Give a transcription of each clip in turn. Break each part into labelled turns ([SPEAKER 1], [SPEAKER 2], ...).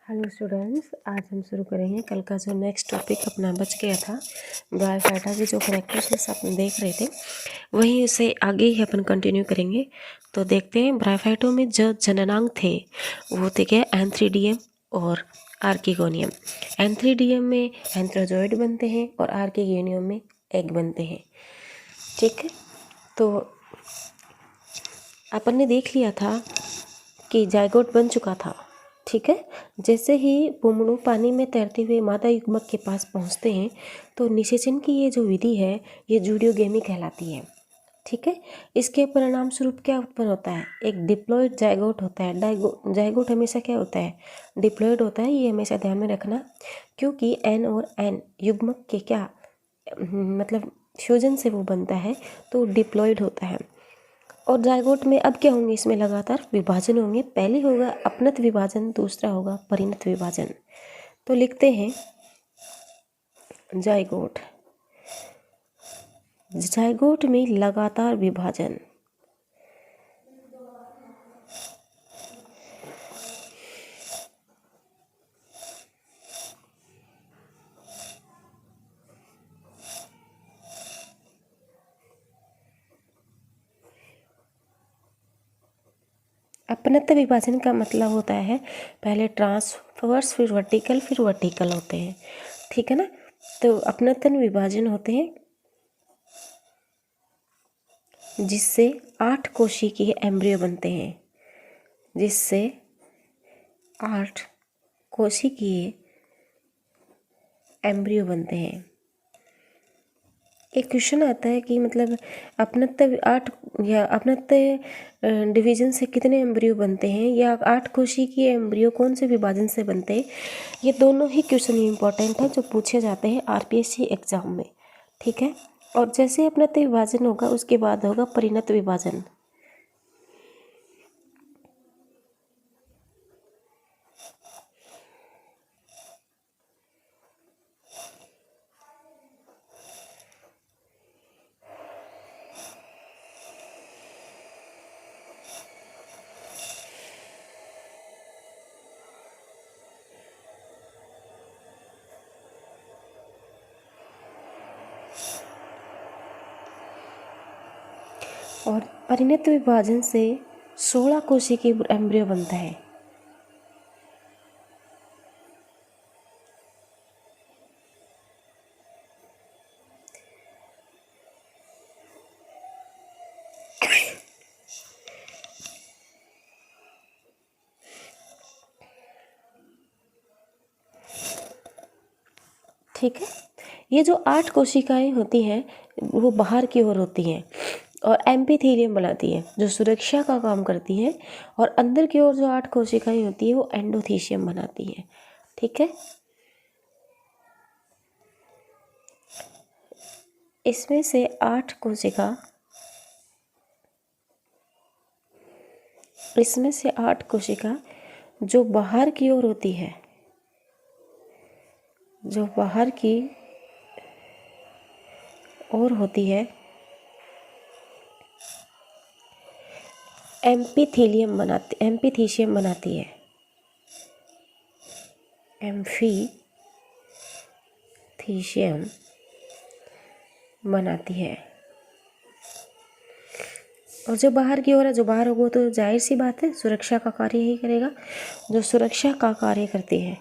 [SPEAKER 1] Hello students, आज हम शुरू करेंगे कल का जो नेक्स्ट टॉपिक अपना बच गया था। ब्रायोफाइटा के जो कैरेक्टरिस्टिक्स अपन देख रहे थे वहीं उसे आगे ही अपन कंटिन्यू करेंगे। तो देखते हैं ब्रायोफाइटों में जो जननांग थे वो थे क्या, एंथ्रीडियम और आर्किगोनियम। एंथ्रीडियम में एंथ्रोजॉइड बनते हैं और आर्किगोनियम में एग बनते हैं। ठीक है, तो अपन ने देख लिया था कि जायगोट बन चुका था। ठीक है, जैसे ही पुमड़ू पानी में तैरते हुए मादा युग्मक के पास पहुंचते हैं तो निषेचन की ये जो विधि है ये जूडियोगेमी कहलाती है। ठीक है, इसके परिणाम स्वरूप क्या उत्पन्न होता है, एक डिप्लॉइड जायगोट होता है। जायगोट हमेशा क्या होता है, डिप्लॉइड होता है। ये हमेशा ध्यान में रखना, क्योंकि एन और एन युग्मक के क्या मतलब फ्यूजन से वो बनता है, तो डिप्लॉइड होता है। और जायगोट में अब क्या होंगे, इसमें लगातार विभाजन होंगे। पहले होगा अपनत विभाजन, दूसरा होगा परिणत विभाजन। तो लिखते हैं जायगोट। जायगोट में लगातार विभाजन। अपनत्व विभाजन का मतलब होता है पहले ट्रांसवर्स फिर वर्टिकल होते हैं। ठीक है ना, तो अपनत्व विभाजन होते हैं जिससे 8 कोशिकीय एम्ब्रियो बनते हैं, जिससे 8 कोशिकीय एम्ब्रियो बनते हैं। एक क्वेश्चन आता है कि मतलब अपनत्व 8 या अपनत्व डिवीजन से कितने एम्ब्रियो बनते हैं, या 8 कोशिकीय एम्ब्रियो कौन से विभाजन से बनते हैं। ये दोनों ही क्वेश्चन इंपॉर्टेंट हैं जो पूछे जाते हैं आरपीएससी एग्जाम में। ठीक है, और जैसे अपनत्व विभाजन होगा उसके बाद होगा परिणत विभाजन। और परिणत विभाजन से 16 कोशिकीय एम्ब्रियो बनता है। ठीक है, ये जो 8 कोशिकाएं होती हैं वो बाहर की ओर होती हैं और एम्पिथेलियम बनाती है जो सुरक्षा का काम करती है, और अंदर की ओर जो 8 कोशिकाएं होती है वो एंडोथीशियम बनाती है। ठीक है, इसमें से 8 कोशिका जो बाहर की ओर होती है, जो बाहर की ओर होती है एम्पिथीशियम बनाती है। एम्फीथीशियम बनाती है। और जो बाहर की ओर है, जो बाहर होगा तो जाहिर सी बात है सुरक्षा का कार्य ही करेगा, जो सुरक्षा का कार्य करती है।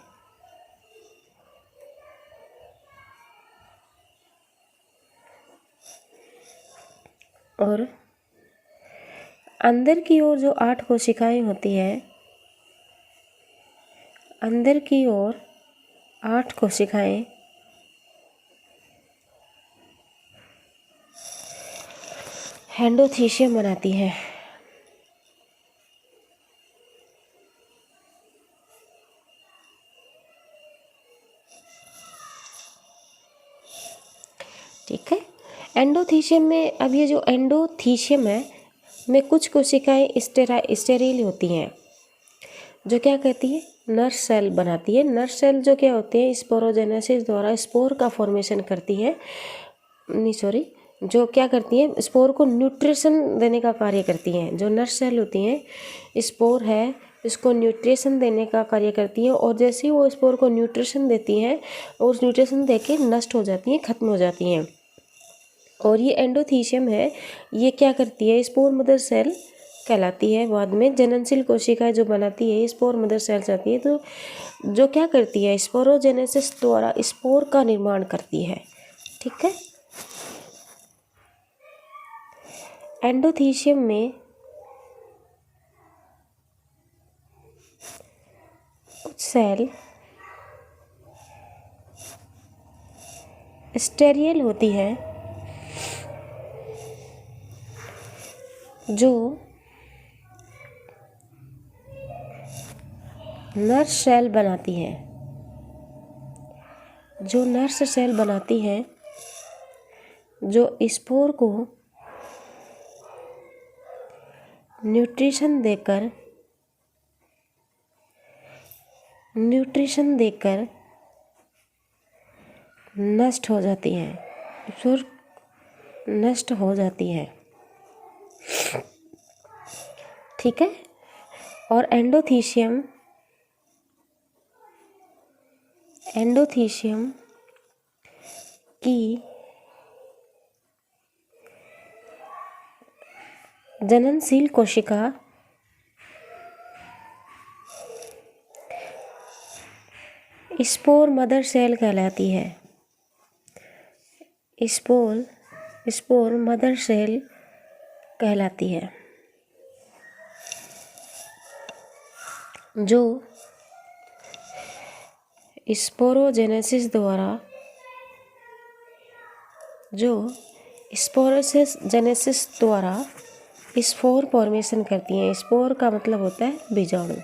[SPEAKER 1] और अंदर की ओर जो 8 कोशिकाएं होती है, अंदर की ओर 8 कोशिकाएं एंडोथीशियम बनाती है। ठीक है, एंडोथीशियम में अब ये जो एंडोथीशियम है में कुछ कोशिकाएं स्टेराइल होती हैं, जो क्या कहती है, नर्स सेल बनाती है। नर्स सेल जो क्या होते हैं, स्पोरोजेनेसिस द्वारा स्पोर का फॉर्मेशन करती है, जो क्या करती हैं, स्पोर को न्यूट्रिशन देने का कार्य करती हैं। जो नर्स सेल होती हैं, स्पोर है इसको न्यूट्रिशन देने का कार्य करती हैं, और जैसे ही वो स्पोर को न्यूट्रिशन देती हैं, उस न्यूट्रिशन देके नष्ट हो जाती हैं, खत्म हो जाती हैं। और ये एंडोथीशियम है, ये क्या करती है, स्पोर मदर सेल कहलाती है। बाद में जननशील कोशिकाएं जो बनाती है स्पोर मदर सेल्स आती है, तो जो क्या करती है, स्पोरोजेनेसिस द्वारा स्पोर का निर्माण करती है। ठीक है। एंडोथीशियम में कुछ सेल स्टेरियल होती है जो नर्स सेल बनाती है, जो नर्स सेल बनाती है, जो स्पोर को न्यूट्रिशन देकर नष्ट हो जाती है, स्पोर नष्ट हो जाती है। ठीक है। और एंडोथीशियम की जननशील कोशिका स्पोर मदर सेल कहलाती है। स्पोर मदर सेल कहलाती है, जो स्पोरोजेनेसिस द्वारा स्पोर फॉर्मेशन करती हैं। स्पोर का मतलब होता है बीजाणु।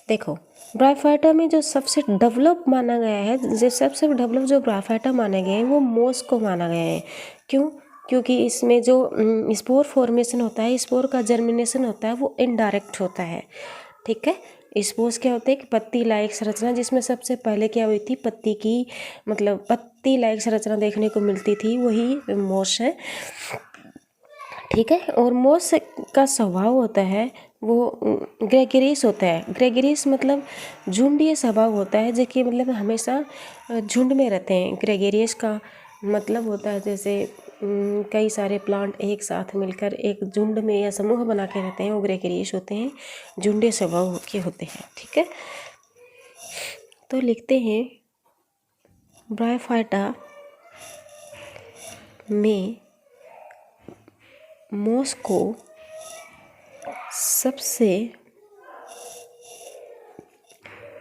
[SPEAKER 1] देखो, ब्रायोफाइटा में जो सबसे डेवलप माना गया है, सबसे डेवलप जो ब्रायोफाइटा माने गए हैं वो मोस को माना गया है। क्यों? क्योंकि इसमें जो स्पोर फॉर्मेशन होता है, स्पोर का जर्मिनेशन होता है, वो इनडायरेक्ट होता है। ठीक है। स्पोर्स क्या होते हैं कि पत्ती लाइक संरचना, जिसमें सबसे पहले क्या हुई थी, पत्ती लाइक संरचना देखने को मिलती थी, वही मोस है। ठीक है। और मोस का स्वभाव होता है वो ग्रेगरियस होता है। ग्रेगरियस मतलब झुंडीय स्वभाव होता है, जो कि मतलब हमेशा झुंड में रहते हैं। ग्रेगरियस का मतलब होता है जैसे कई सारे प्लांट एक साथ मिलकर एक झुंड में या समूह बना के रहते हैं, वो ग्रेगरियस होते हैं, झुंडीय स्वभाव के होते हैं। ठीक है। तो लिखते हैं ब्रायोफाइटा में मोस को सबसे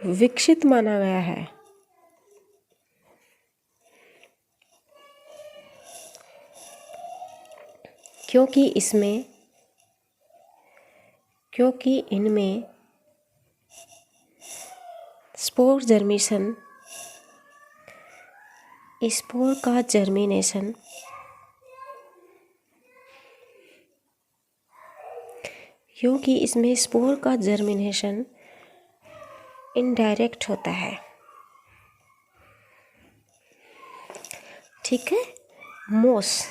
[SPEAKER 1] विकसित माना गया है। क्योंकि इनमें स्पोर का जर्मिनेशन इनडायरेक्ट होता है। ठीक है। मोस,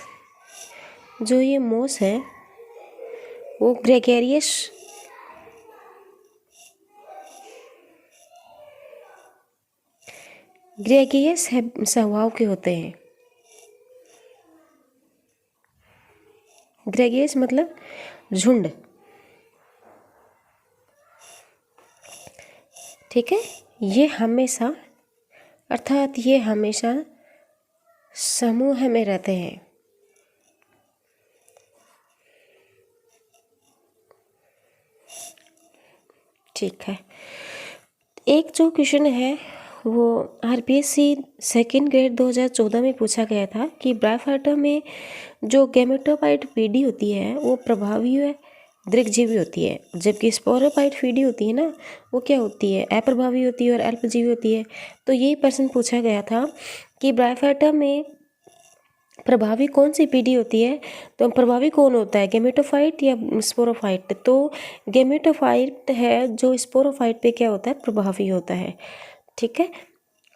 [SPEAKER 1] जो ये मोस है वो ग्रेगरियस स्वभाव के होते हैं। ग्रेगरियस मतलब झुंड। ठीक है। ये हमेशा समूह में रहते हैं। ठीक है। एक जो क्वेश्चन है वो आरपीएससी सेकेंड ग्रेड 2014 में पूछा गया था कि ब्रायोफाइटा में जो गैमेटोफाइट पीढ़ी होती है वो प्रभावी है, दीर्घजीवी होती है, जबकि स्पोरोफाइट पीढ़ी होती है ना, वो क्या होती है, अप्रभावी होती है और अल्पजीवी होती है। तो यही प्रश्न पूछा गया था कि ब्रायोफाइटा में प्रभावी कौन सी पीढ़ी होती है, तो प्रभावी कौन होता है, गैमेटोफाइट या स्पोरोफाइट। तो गैमेटोफाइट है जो स्पोरोफाइट पे क्या होता है, प्रभावी होता है। ठीक है।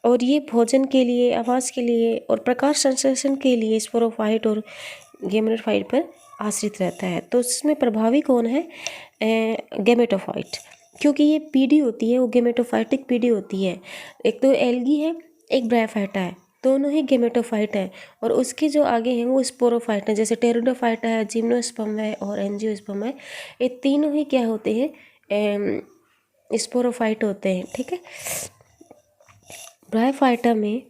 [SPEAKER 1] और ये भोजन के लिए, आवास के लिए और प्रकाश संश्लेषण के लिए स्पोरोफाइट और गेमेटोफाइट पर आश्रित रहता है। तो इसमें प्रभावी कौन है? गेमेटोफाइट, क्योंकि ये पीढ़ी होती है वो गेमेटोफाइटिक पीढ़ी होती है। एक तो एल्गी है, एक ब्रायोफाइटा है, दोनों ही गेमेटोफाइट हैं। और उसके जो आगे हैं वो स्पोरोफाइट हैं, जैसे टेरिडोफाइटा है, जिम्नोस्पर्म है और एंजियोस्पर्म है। ये तीनों ही क्या होते हैं? स्पोरोफाइट होते हैं। ठीक है। ब्रायोफाइटा में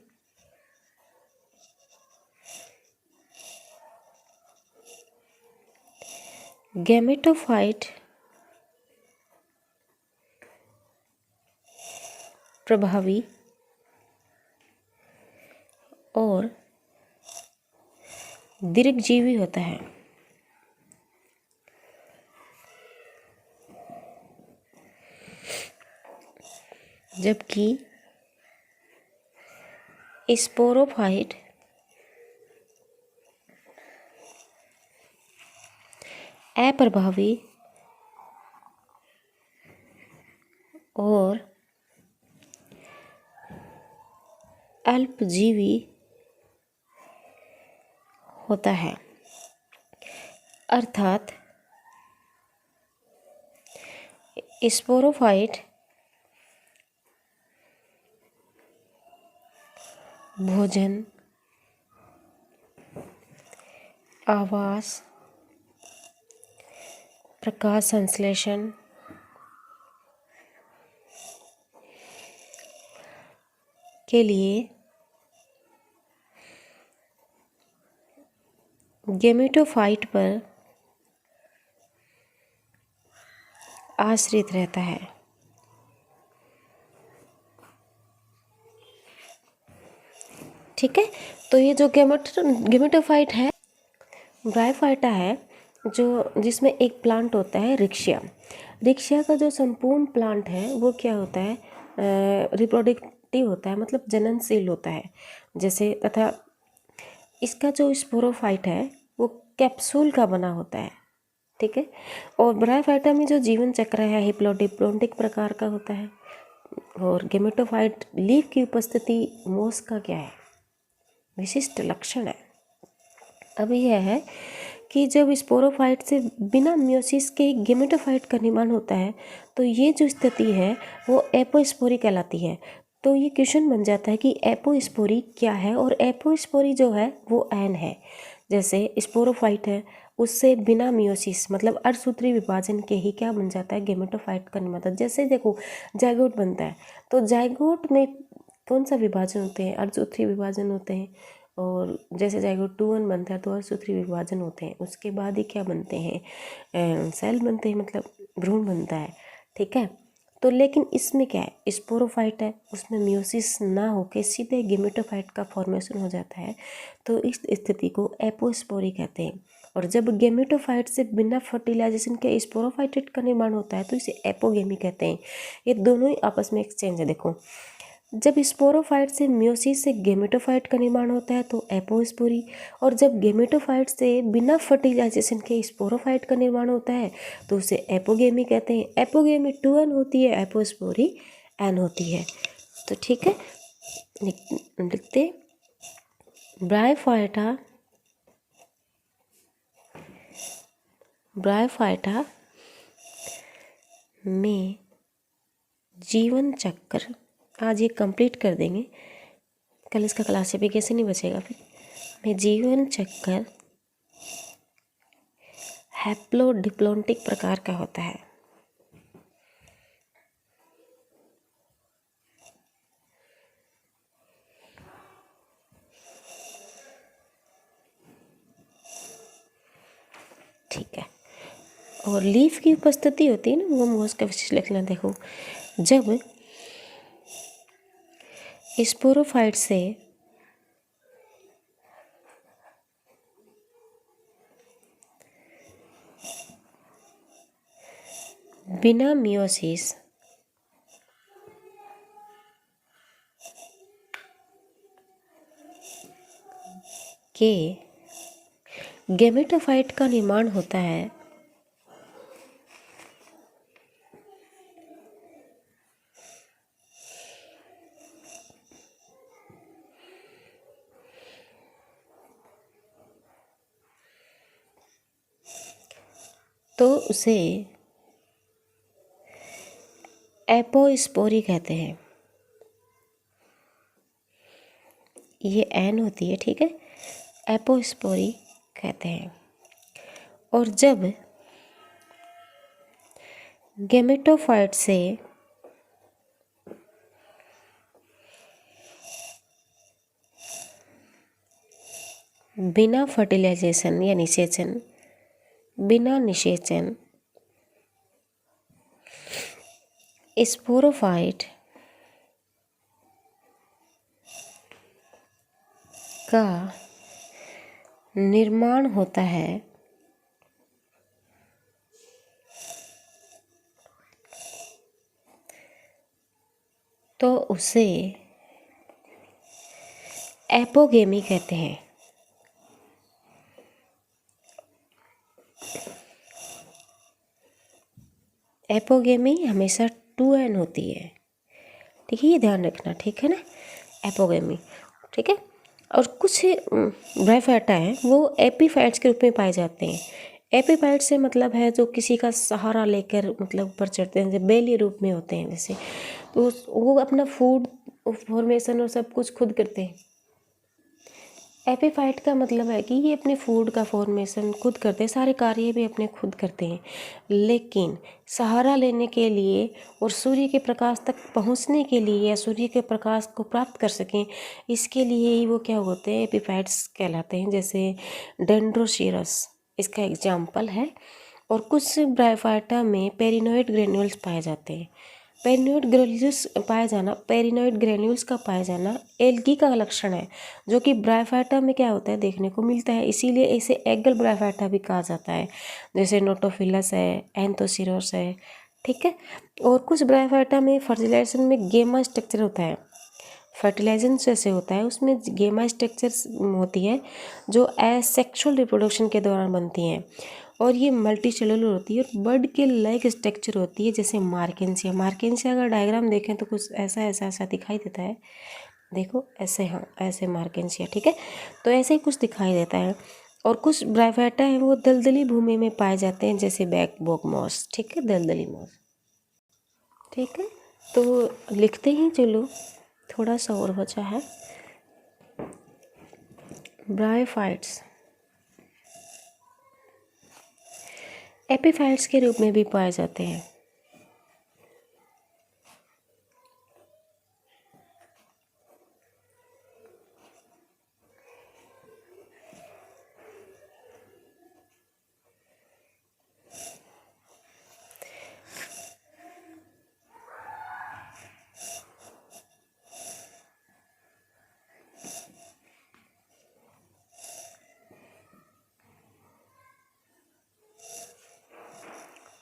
[SPEAKER 1] गेमेटोफाइट प्रभावी और दीर्घजीवी होता है, जबकि स्पोरोफाइट अप्रभावी और अल्पजीवी होता है। अर्थात स्पोरोफाइट भोजन, आवास, प्रकाश संश्लेषण के लिए गेमेटोफाइट पर आश्रित रहता है। ठीक है। तो ये जो गेमेटोफाइट है, ब्रायोफाइटा है, जो जिसमें एक प्लांट होता है रिक्शिया। रिक्शिया का जो संपूर्ण प्लांट है वो क्या होता है? रिप्रोडक्टिव होता है, मतलब जननशील होता है। जैसे तथा इसका जो स्पोरोफाइट है वो कैप्सूल का बना होता है। ठीक है। और ब्रायोफाइटा में जो जीवन चक्र है हिप्लोडिप्लोन्टिक प्रकार का होता है। और गेमेटोफाइट लीफ की उपस्थिति मोस का क्या है? विशिष्ट लक्षण है। अब यह है कि जब स्पोरोफाइट से बिना मियोसिस के गेमेटोफाइट का निर्माण होता है तो ये जो स्थिति है वो एपोस्पोरी कहलाती है। तो ये क्वेश्चन बन जाता है कि एपोस्पोरी क्या है, और एपोस्पोरी जो है वो एन है। जैसे स्पोरोफाइट है, उससे बिना मियोसिस मतलब अर्धसूत्री विभाजन के ही क्या बन जाता है? गेमेटोफाइट का निर्माण। जैसे देखो जाइगोट बनता है, तो जाइगोट में कौन सा विभाजन होते हैं? अर्धसूत्री विभाजन होते हैं। और जैसे जाइगोट 2 बनता है तो अर्धसूत्री विभाजन होते हैं। उसके बाद ही क्या बनते हैं? सेल बनते हैं, मतलब भ्रूण बनता है। ठीक है। तो लेकिन इसमें क्या है? स्पोरोफाइट है, उसमें मियोसिस ना होके सीधे गेमेटोफाइट का फॉर्मेशन हो जाता है। तो इस स्थिति को एपोस्पोरी कहते हैं। और जब गेमेटोफाइट से बिना फर्टिलाइजेशन के स्पोरोफाइट का निर्माण होता है तो इसे एपोगेमी कहते हैं। ये दोनों ही आपस में एक्सचेंज है। देखो, जब स्पोरोफाइट से मियोसिस से गेमेटोफाइट का निर्माण होता है तो एपोस्पोरी, और जब गेमेटोफाइट से बिना फर्टिलाइजेशन के स्पोरोफाइट का निर्माण होता है तो उसे एपोगेमी कहते हैं। एपोगेमी 2n होती है, एपोस्पोरी n होती है। तो ठीक है, लिखते ब्रायोफाइटा में जीवन चक्र, आज ये कंप्लीट कर देंगे, कल इसका क्लासिफिकेशन नहीं बचेगा। फिर में जीवन चक्र हैप्लोडिप्लोन्टिक प्रकार का होता है। ठीक है। और लीफ की उपस्थिति होती है ना, वो मोस का विशेष लिखना। देखो, जब स्पोरोफाइट से बिना मियोसिस के गेमेटोफाइट का निर्माण होता है तो उसे एपोस्पोरी कहते हैं। ये एन होती है, ठीक है, एपोस्पोरी कहते हैं। और जब गेमेटोफाइट से बिना फर्टिलाइजेशन या निषेचन, बिना निषेचन स्पोरोफाइट का निर्माण होता है तो उसे एपोगेमी कहते हैं। एपोगेमी हमेशा 2n होती है, ठीक है, ये ध्यान रखना, ठीक है ना, एपोगेमी, ठीक है। और कुछ ब्रायोफाइटा हैं वो एपीफाइट्स के रूप में पाए जाते हैं। एपीफाइट से मतलब है जो किसी का सहारा लेकर मतलब ऊपर चढ़ते हैं, जैसे बेली रूप में होते हैं जैसे, तो वो अपना फूड फॉर्मेशन और सब कुछ खुद करते हैं। एपीफाइट का मतलब है कि ये अपने फूड का फॉर्मेशन खुद करते हैं, सारे कार्य भी अपने खुद करते हैं, लेकिन सहारा लेने के लिए और सूर्य के प्रकाश तक पहुंचने के लिए या सूर्य के प्रकाश को प्राप्त कर सकें, इसके लिए ही वो क्या होते हैं, एपीफाइट्स कहलाते हैं। जैसे डेंड्रोसीरस इसका एग्जाम्पल है। और कुछ ब्रायोफाइटा में पेरिनोइड ग्रेन्यूल्स पाए जाते हैं। पेरिनोइड ग्रेन्यूल्स का पाया जाना एल्गी का लक्षण है, जो कि ब्रायोफाइटा में क्या होता है देखने को मिलता है, इसीलिए इसे एगल ब्रायोफाइटा भी कहा जाता है। जैसे नोटोफिलस है, एंथोसिरोस है, ठीक है। और कुछ ब्रायोफाइटा में फर्टिलाइजेशन में गेमा स्ट्रक्चर होता है। फर्टिलाइजेशन जैसे होता है उसमें गेमा स्ट्रक्चर होती है जो एसेक्सुअल रिप्रोडक्शन के दौरान बनती हैं, और ये मल्टी सेलुलर होती है और बर्ड के लाइक स्ट्रक्चर होती है, जैसे मार्केंसिया। मार्केंसिया का डायग्राम देखें तो कुछ ऐसा ऐसा ऐसा दिखाई देता है, देखो ऐसे, हाँ ऐसे मार्केंसिया, ठीक है, तो ऐसे ही कुछ दिखाई देता है। और कुछ ब्रायोफाइटा हैं वो दलदली भूमि में पाए जाते हैं, जैसे बैकबोक मॉस, ठीक है, दलदली मॉस, ठीक है। तो लिखते ही चलो, थोड़ा सा और बचा है। ब्रायोफाइट्स एपीफाइट्स के रूप में भी पाए जाते हैं।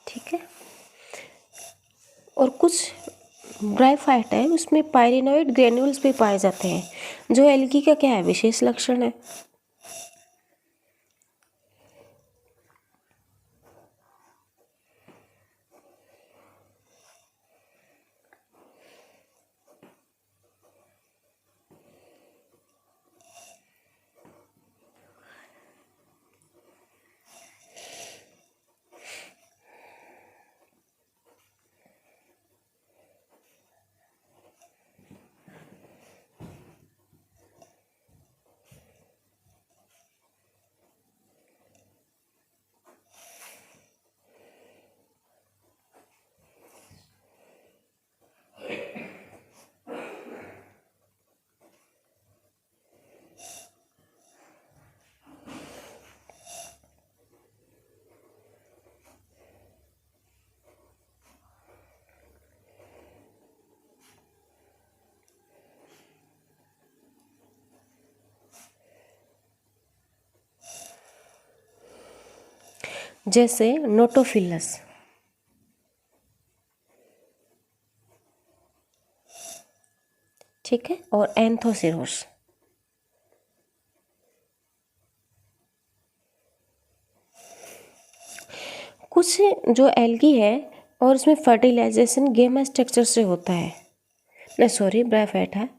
[SPEAKER 1] ठीक है। और कुछ ब्रायोफाइट है उसमें पायरिनोइड ग्रेन्यूल्स भी पाए जाते हैं, जो एल्गी का क्या है, विशेष लक्षण है। जैसे नोटोफिलस, ठीक है, और एंथोसिरोस। कुछ जो एल्गी है और उसमें फर्टिलाइजेशन गेमा स्ट्रक्चर से होता है, नहीं सॉरी ब्रायोफाइटा है,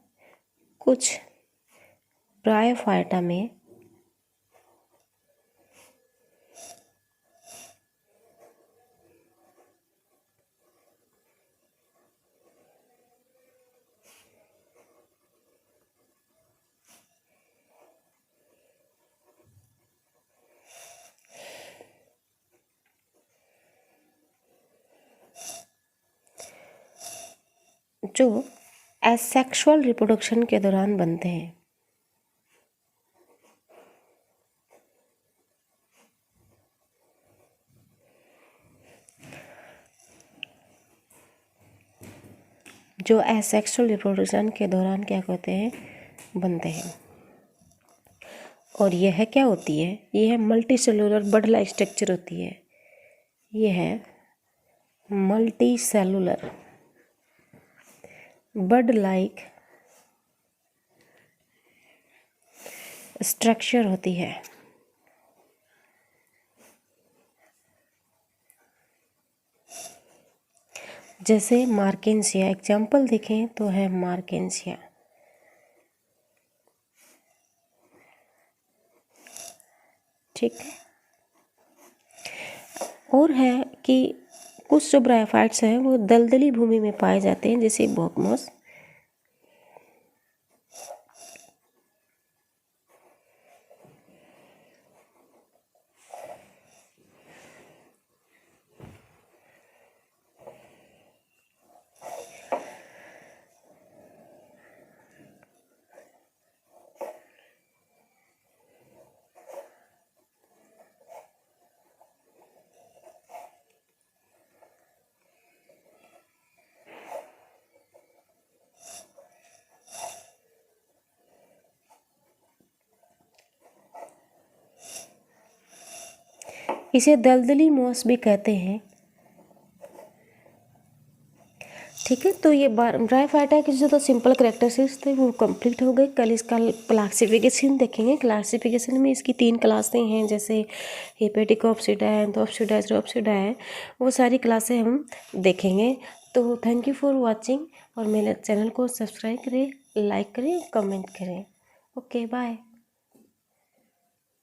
[SPEAKER 1] कुछ ब्रायोफाइटा में जो एसेक्सुअल रिप्रोडक्शन के दौरान बनते हैं। जो एसेक्सुअल रिप्रोडक्शन के दौरान क्या कहते हैं, बनते हैं। और यह क्या होती है, यह multi cellular bird like structure होती है। यह है multi cellular bird like structure होती है। जैसे मार्केंसिया, एग्जाम्पल देखें तो है मार्केंसिया। ठीक है। और है कि कुछ जो ब्रायोफाइट्स हैं वो दलदली भूमि में पाए जाते हैं, जैसे बॉकमॉस। इसे दलदली मॉस भी कहते हैं। ठीक है, तो ये ब्रायोफाइटा के जो तो सिंपल कैरेक्टरिस्टिक्स थे वो कंप्लीट हो गए। कल इसका क्लासिफिकेशन देखेंगे। क्लासिफिकेशन में इसकी 3 क्लासें हैं, जैसे हेपेटिकोप्सिडा है, एंथोप्सिडा, ज़ोप्सिडा है, वो सारी क्लासें हम देखेंगे। तो थैंक यू फॉर वॉचिंग, और मेरे चैनल को सब्सक्राइब करें, लाइक करें, कमेंट करें। Okay, bye.